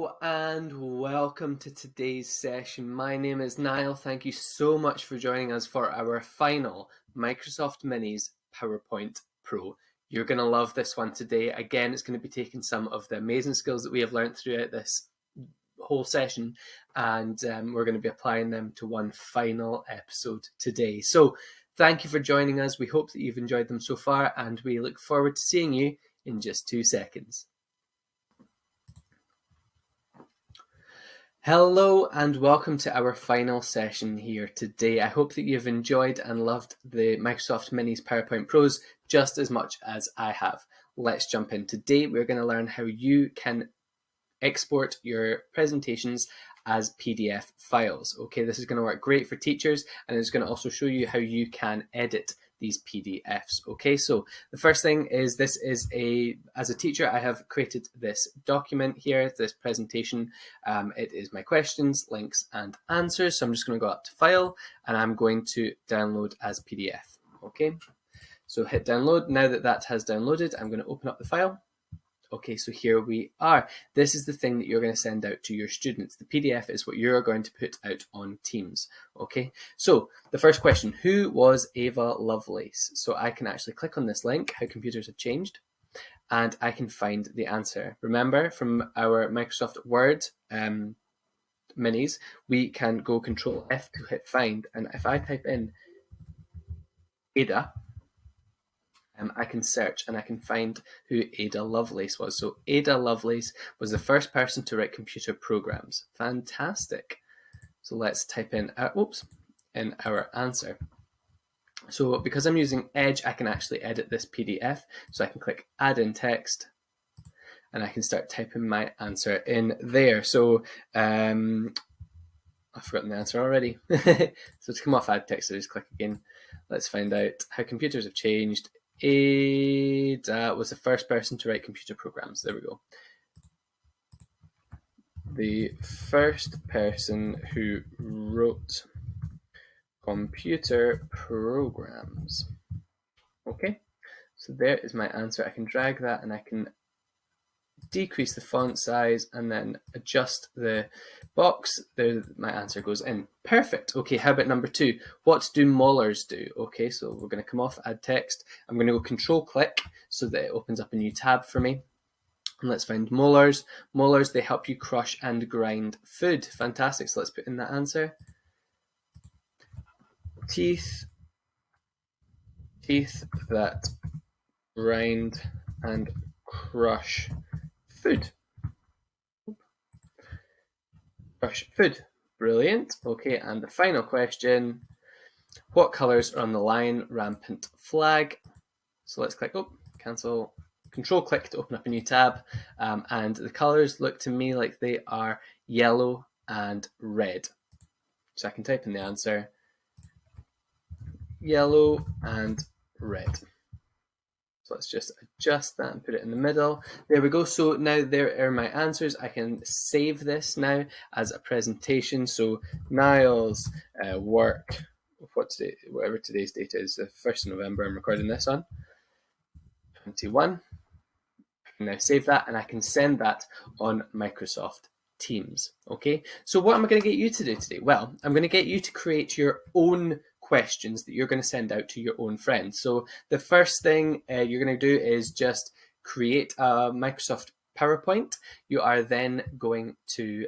Hello and welcome to today's session. My name is Niall. Thank you so much for joining us for our final Microsoft Minis PowerPoint Pro. You're going to love this one today. Again, it's going to be taking some of the amazing skills that we have learned throughout this whole session, and we're going to be applying them to one final episode today. So thank you for joining us. We hope that you've enjoyed them so far, and we look forward to seeing you in just 2 seconds. Hello and welcome to our final session here today. I hope that you've enjoyed and loved the Microsoft Minis PowerPoint Pros just as much as I have. Let's jump in. Today we're going to learn how you can export your presentations as PDF files. Okay, this is going to work great for teachers, and it's going to also show you how you can edit these PDFs. Okay, so the first thing is as a teacher, I have created this document here, this presentation. It is my questions, links, and answers. So I'm just going to go up to File, and I'm going to download as PDF. Okay, so hit download. Now that that has downloaded, I'm going to open up the file. Okay, so here we are. This is the thing that you're going to send out to your students. The PDF is what you're going to put out on Teams. Okay, so the first question, who was Ava Lovelace? So I can actually click on this link, How Computers Have Changed, and I can find the answer. Remember, from our Microsoft Word minis, we can go Control F to hit find, and if I type in Ada, I can search and I can find who Ada Lovelace was. So Ada Lovelace was the first person to write computer programs. Fantastic. So let's type in our answer. So because I'm using Edge, I can actually edit this PDF. So I can click Add in Text, and I can start typing my answer in there. So I've forgotten the answer already. So to come off Add Text, I just click again. Let's find out how computers have changed. Ada was the first person to write computer programs. There we go. The first person who wrote computer programs. Okay, so there is my answer. I can drag that and I can decrease the font size and then adjust the box. There, my answer goes in. Perfect. Okay, how about number 2? What do maulers do? Okay, so we're going to come off Add Text. I'm going to go Control click so that it opens up a new tab for me. And let's find maulers. Maulers, they help you crush and grind food. Fantastic. So let's put in that answer. Teeth that grind and crush food. Crush food. Brilliant. Okay, and the final question. What colours are on the line rampant flag? So let's click, cancel, Control click to open up a new tab. And the colours look to me like they are yellow and red. So I can type in the answer, yellow and red. So let's just adjust that and put it in the middle. There we go. So now there are my answers. I can save this now as a presentation. So Niall's work, whatever today's date is, the 1st of November I'm recording this on, 21. I can now save that and I can send that on Microsoft Teams. Okay, so what am I going to get you to do today? Well, I'm going to get you to create your own questions that you're going to send out to your own friends. So the first thing you're going to do is just create a Microsoft PowerPoint. You are then going to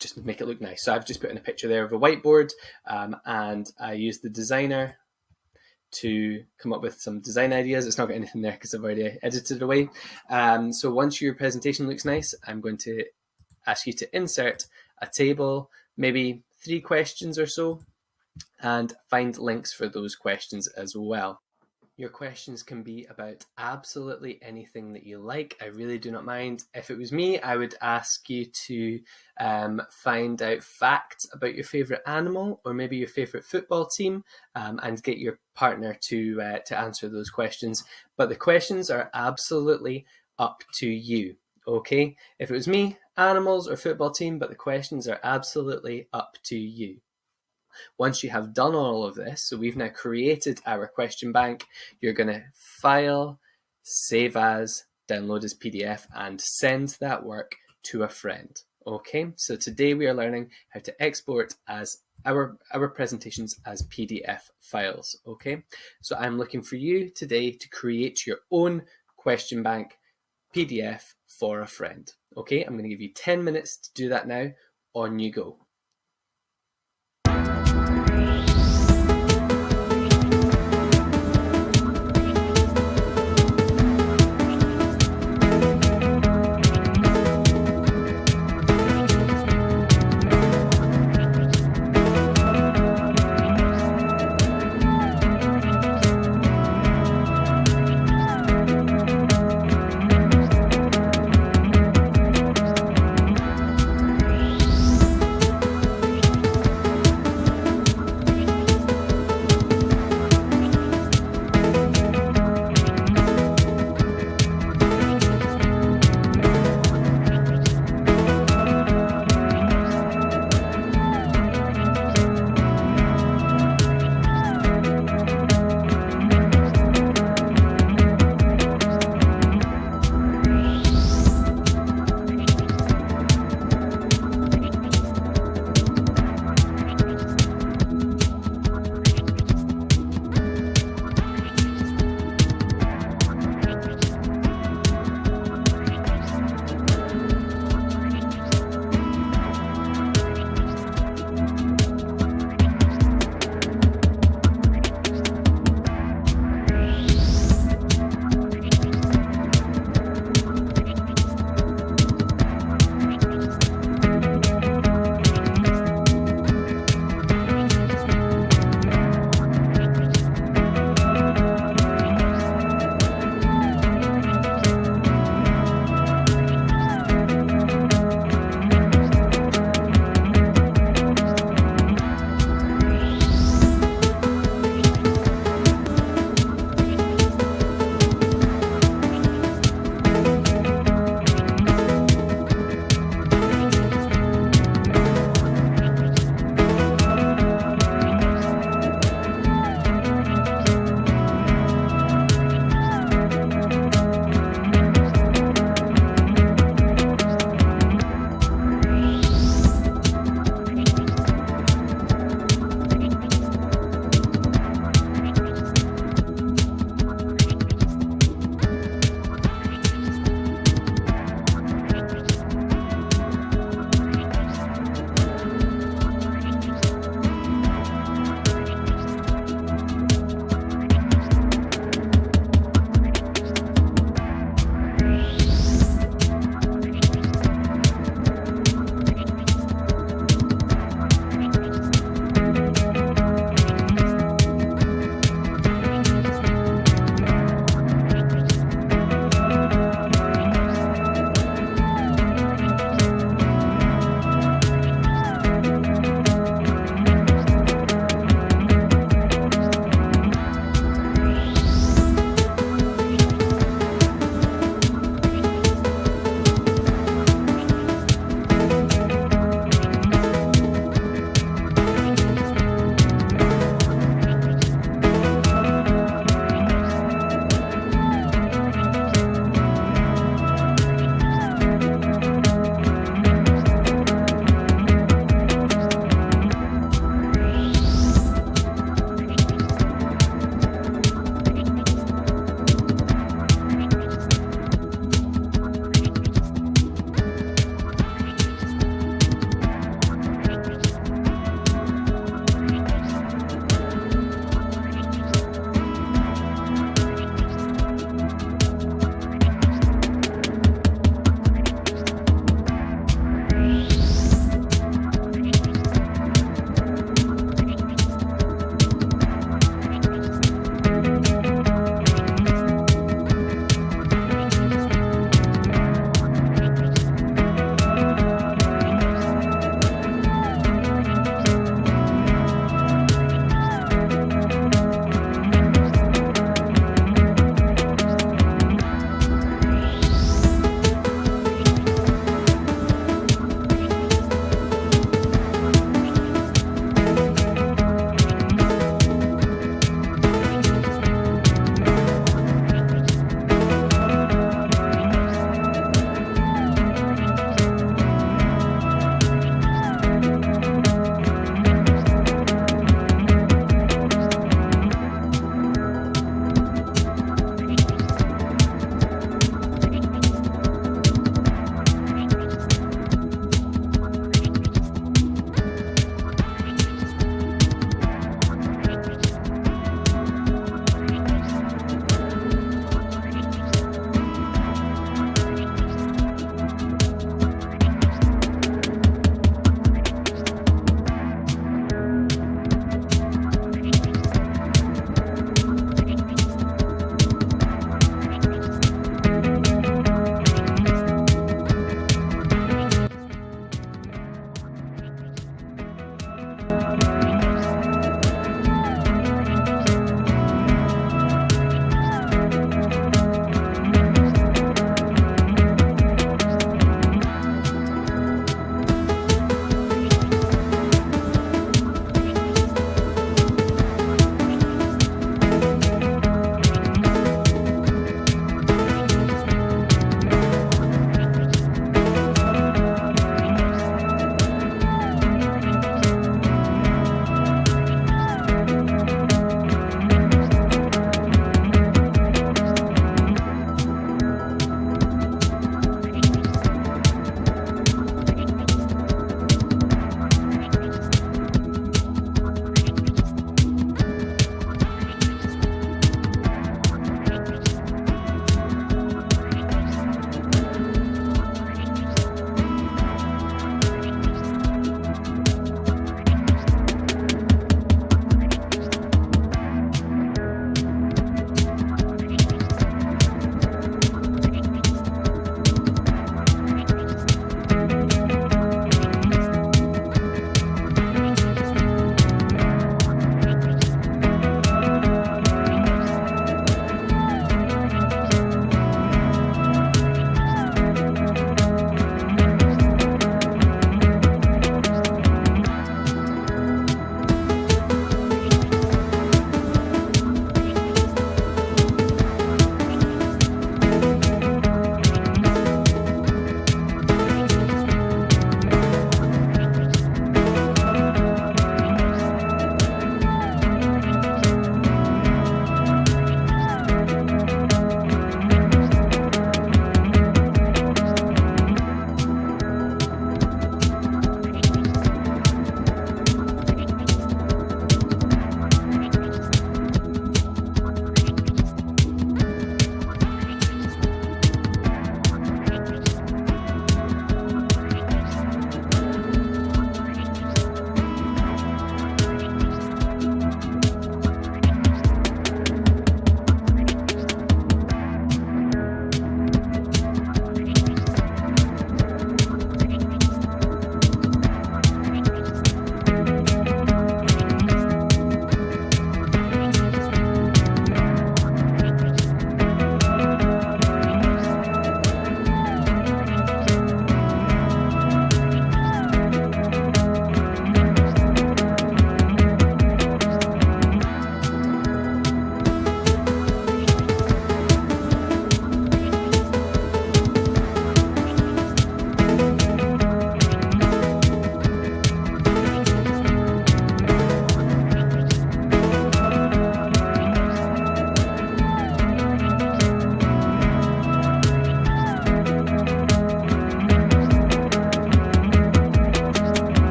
just make it look nice. So I've just put in a picture there of a whiteboard, and I used the designer to come up with some design ideas. It's not got anything there because I've already edited it away. So once your presentation looks nice, I'm going to ask you to insert a table, maybe 3 questions or so, and find links for those questions as well. Your questions can be about absolutely anything that you like. I really do not mind. If it was me, I would ask you to find out facts about your favourite animal or maybe your favourite football team, and get your partner to answer those questions. But the questions are absolutely up to you. Okay? If it was me, animals or football team, but the questions are absolutely up to you. Once you have done all of this, so we've now created our question bank, you're going to File, Save As, Download as PDF, and send that work to a friend. Okay, so today we are learning how to export as our presentations as PDF files. Okay, so I'm looking for you today to create your own question bank PDF for a friend. Okay, I'm going to give you 10 minutes to do that now. On you go.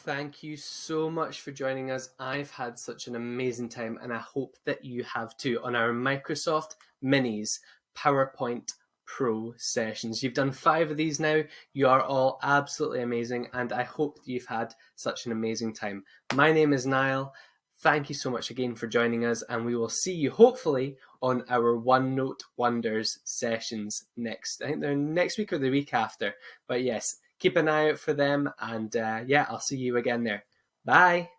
thank you so much for joining us. I've had such an amazing time, and I hope that you have too, on our Microsoft Minis PowerPoint Pro sessions. You've done 5 of these now. You are all absolutely amazing, and I hope that you've had such an amazing time. My name is Niall. Thank you so much again for joining us, and we will see you hopefully on our OneNote Wonders sessions next. I think they're next week or the week after. But yes, keep an eye out for them, and yeah, I'll see you again there. Bye.